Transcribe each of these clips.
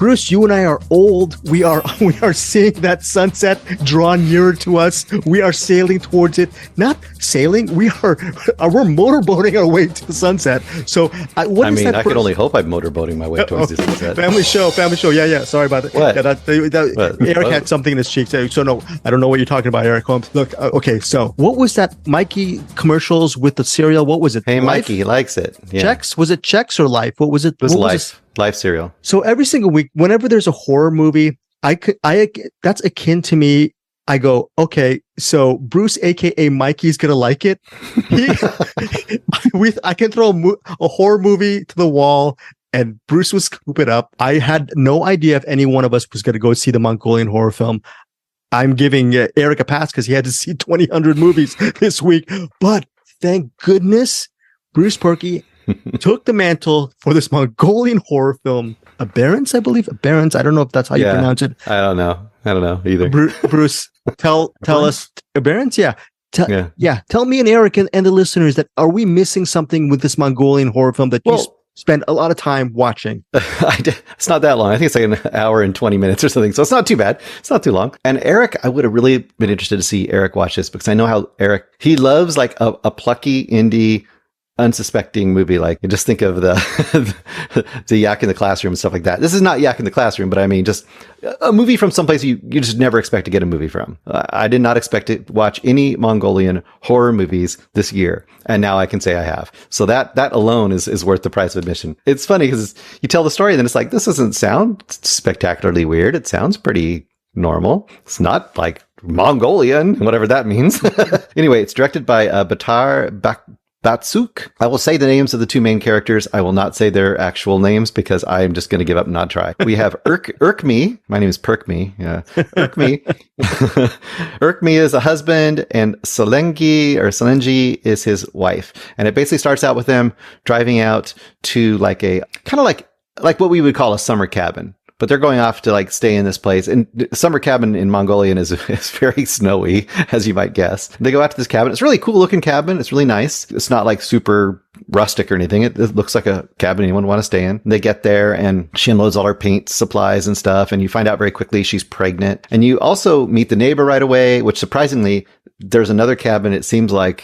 Bruce, you and I are old. We are seeing that sunset draw nearer to us. We are sailing towards it. Not sailing. We're motorboating our way to the sunset. So I can only hope I'm motorboating my way towards the sunset. Family show. Yeah. Sorry about that. What? Yeah, Eric had something in his cheek. So no, I don't know what you're talking about, Eric Holmes. Look, okay. So what was that Mikey commercials with the cereal? What was it? Hey, Life? Mikey, he likes it. Yeah. Chex? Was it Chex or Life? What was it? It was Life. Life cereal. So every single week, whenever there's a horror movie, that's akin to me. I go, okay, so Bruce, aka Mikey's gonna like it. I can throw a horror movie to the wall, and Bruce would scoop it up. I had no idea if any one of us was gonna go see the Mongolian horror film. I'm giving Eric a pass because he had to see 2,000 movies this week. But thank goodness, Bruce Purkey took the mantle for this Mongolian horror film, Aberrance, I believe. Aberrance. I don't know if that's how you pronounce it. I don't know either. Bruce, tell us Aberrance. Yeah. Tell me and Eric and the listeners that are we missing something with this Mongolian horror film that you spend a lot of time watching? It's not that long. I think it's like an hour and 20 minutes or something. So it's not too bad. It's not too long. And Eric, I would have really been interested to see Eric watch this because I know how Eric, he loves like a plucky indie unsuspecting movie. Like you just think of the Yak in the Classroom and stuff like that. This is not Yak in the Classroom, but I mean just a movie from someplace you just never expect to get a movie from. I did not expect to watch any Mongolian horror movies this year, and now I can say I have. So that alone is worth the price of admission. It's funny because you tell the story and then it's like, this doesn't sound spectacularly weird. It sounds pretty normal. It's not like Mongolian, whatever that means. Anyway, it's directed by Baatar Batsukh. I will say the names of the two main characters. I will not say their actual names because I am just going to give up and not try. We have Urkmi. My name is Purkmi. Yeah. Urkmi. Urkmi is a husband and Selengi is his wife. And it basically starts out with them driving out to like a kind of like what we would call a summer cabin. But they're going off to like stay in this place. And summer cabin in Mongolian is very snowy, as you might guess. They go out to this cabin. It's a really cool looking cabin. It's really nice. It's not like super rustic or anything. It looks like a cabin anyone would want to stay in. They get there and she unloads all her paint supplies and stuff. And you find out very quickly she's pregnant. And you also meet the neighbor right away, which surprisingly, there's another cabin. It seems like,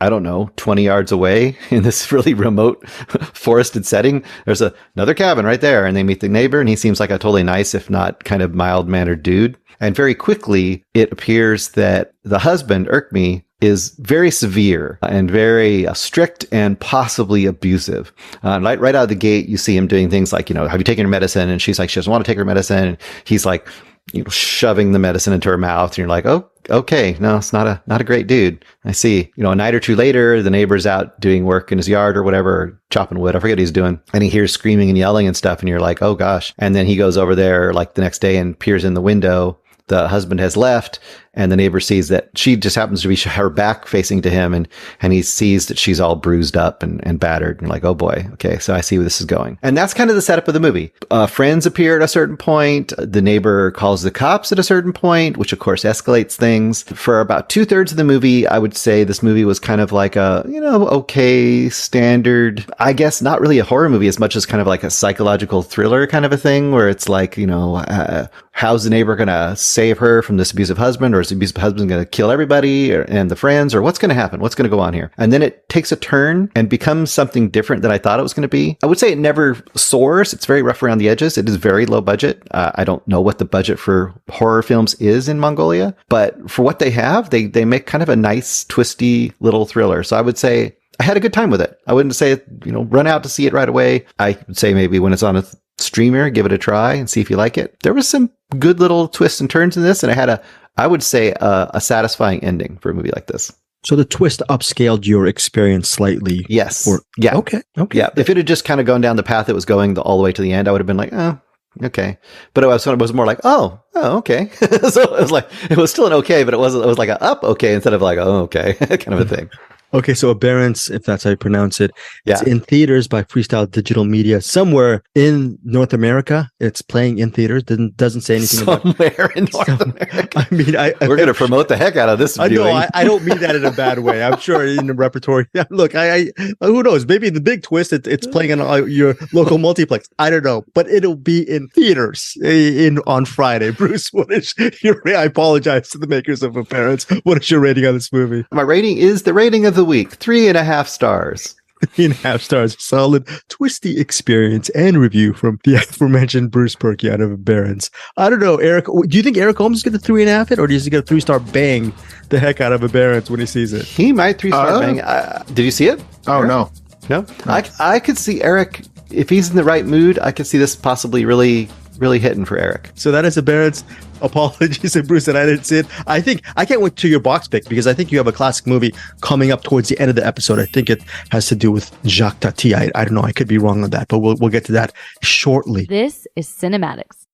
I don't know, 20 yards away in this really remote forested setting. There's another cabin right there and they meet the neighbor and he seems like a totally nice, if not kind of mild mannered dude. And very quickly it appears that the husband, Urkmi, is very severe and very strict and possibly abusive. Right out of the gate, you see him doing things like, have you taken your medicine? And she's like, she doesn't want to take her medicine. And he's like, shoving the medicine into her mouth. And you're like, oh, okay. No, it's not a great dude. I see. A night or two later, the neighbor's out doing work in his yard or whatever, chopping wood. I forget what he's doing. And he hears screaming and yelling and stuff. And you're like, oh gosh. And then he goes over there like the next day and peers in the window. The husband has left and the neighbor sees that she just happens to be her back facing to him and he sees that she's all bruised up and battered and like, oh boy. Okay. So I see where this is going. And that's kind of the setup of the movie. Friends appear at a certain point. The neighbor calls the cops at a certain point, which of course escalates things. For about 2/3 of the movie, I would say this movie was kind of like a, okay, standard, I guess not really a horror movie as much as kind of like a psychological thriller kind of a thing where it's like, how's the neighbor going to save her from this abusive husband, or is the abusive husband going to kill everybody and the friends, or what's going to happen? What's going to go on here? And then it takes a turn and becomes something different than I thought it was going to be. I would say it never soars. It's very rough around the edges. It is very low budget. I don't know what the budget for horror films is in Mongolia, but for what they have, they make kind of a nice, twisty little thriller. So I would say I had a good time with it. I wouldn't say, run out to see it right away. I would say maybe when it's on a streamer, give it a try and see if you like it. There was some good little twists and turns in this, and it had I would say a satisfying ending for a movie like this. So the twist upscaled your experience slightly. Yes. Yeah. Okay. Yeah. If it had just kind of gone down the path it was going all the way to the end, I would have been like, oh, okay. But it was more like, oh, okay. So it was still an okay, but it was like a up okay instead of like, oh, okay, kind of a thing. Okay, so Aberrance, if that's how you pronounce it, it's Yeah. in theaters by Freestyle Digital Media somewhere in North America. It's playing in theaters. Doesn't say anything about Somewhere in North America. I mean, We're going to promote the heck out of this I know. viewing. I don't mean that in a bad way. I'm sure in the repertory. Yeah, look, I who knows? Maybe the big twist. It's playing on your local multiplex. I don't know, but it'll be in theaters on Friday. Bruce, what is your? I apologize to the makers of Aberrance. What is your rating on this movie? My rating is the rating of the week, 3.5 stars. 3.5 stars. Solid, twisty experience and review from the aforementioned Bruce Purkey out of Aberrance. I don't know, Eric. Do you think Eric Holmes is going to 3.5 it, or does he get a 3-star bang the heck out of Aberrance when he sees it? He might 3-star bang. Did you see it? Oh, Eric? no. No? I could see Eric, if he's in the right mood, I could see this possibly really hitting for Eric. So that is Aberrance. Apologies to Bruce that I didn't see it. I can't wait to your box pick because I think you have a classic movie coming up towards the end of the episode. I think it has to do with Jacques Tati. I don't know. I could be wrong on that, but we'll get to that shortly. This is CinemAddicts.